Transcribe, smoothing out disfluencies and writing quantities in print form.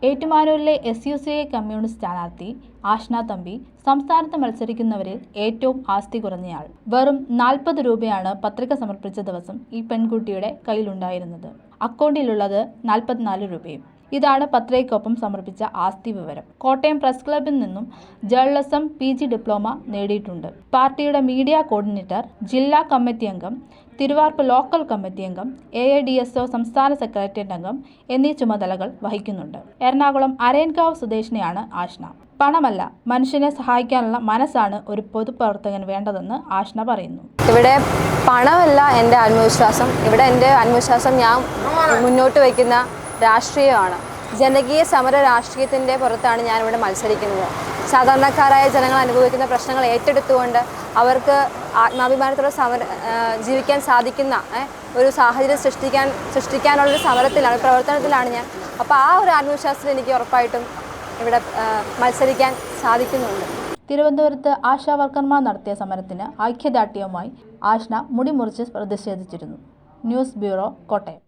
ഏറ്റുമാനൂരിലെ SUCI communist സ്ഥാനാർത്ഥി ആഷ്ന തമ്പി സംസ്ഥാനത്ത് മത്സരിക്കുന്നവരിൽ ഏറ്റവും ആസ്തി കുറഞ്ഞയാൾ. വെറും 40 രൂപയാണ് പത്രിക സമർപ്പിച്ച ദിവസം ഈ പെൺകുട്ടിയുടെ കയ്യിലുണ്ടായിരുന്നത്. അക്കൗണ്ടിലുള്ളത് 44 രൂപയും. ഇതാണ് പത്രികയ്ക്കൊപ്പം സമർപ്പിച്ച ആസ്തി വിവരം. കോട്ടയം പ്രസ് ക്ലബിൽ നിന്നും ജേർണലിസം PG ഡിപ്ലോമ നേടിയിട്ടുണ്ട്. പാർട്ടിയുടെ മീഡിയ കോർഡിനേറ്റർ, ജില്ലാ കമ്മിറ്റി അംഗം, തിരുവാർപ്പ് ലോക്കൽ കമ്മിറ്റി അംഗം, AIDSO സംസ്ഥാന സെക്രട്ടേറിയറ്റ് അംഗം എന്നീ ചുമതലകൾ വഹിക്കുന്നുണ്ട്. എറണാകുളം അരയൻകാവ് സ്വദേശിനിയാണ് ആഷ്ന. പണമല്ല, മനുഷ്യനെ സഹായിക്കാനുള്ള മനസ്സാണ് ഒരു പൊതുപ്രവർത്തകന് വേണ്ടതെന്ന് ആഷ്ന പറയുന്നു. ഇവിടെ പണമല്ല എൻ്റെ ആത്മവിശ്വാസം. ഇവിടെ എൻ്റെ ആത്മവിശ്വാസം ഞാൻ മുന്നോട്ട് വയ്ക്കുന്ന രാഷ്ട്രീയമാണ്. ജനകീയ സമര രാഷ്ട്രീയത്തിൻ്റെ പുറത്താണ് ഞാനിവിടെ മത്സരിക്കുന്നത്. സാധാരണക്കാരായ ജനങ്ങൾ അനുഭവിക്കുന്ന പ്രശ്നങ്ങൾ ഏറ്റെടുത്തുകൊണ്ട് അവർക്ക് ആത്മാഭിമാനത്തോടെ ജീവിക്കാൻ സാധിക്കുന്ന ഒരു സാഹചര്യം സൃഷ്ടിക്കാനുള്ളൊരു പ്രവർത്തനത്തിലാണ് ഞാൻ. അപ്പോൾ ആ ഒരു ആത്മവിശ്വാസത്തിൽ എനിക്ക് ഉറപ്പായിട്ടും ഇവിടെ മത്സരിക്കാൻ സാധിക്കുന്നുണ്ട്. തിരുവനന്തപുരത്ത് ആശാ വർക്കർമാർ നടത്തിയ സമരത്തിന് ഐക്യദാർഢ്യവുമായി ആഷ്ന മുടി മുറിച്ച് പ്രതിഷേധിച്ചിരുന്നു. News bureau, Kottayam.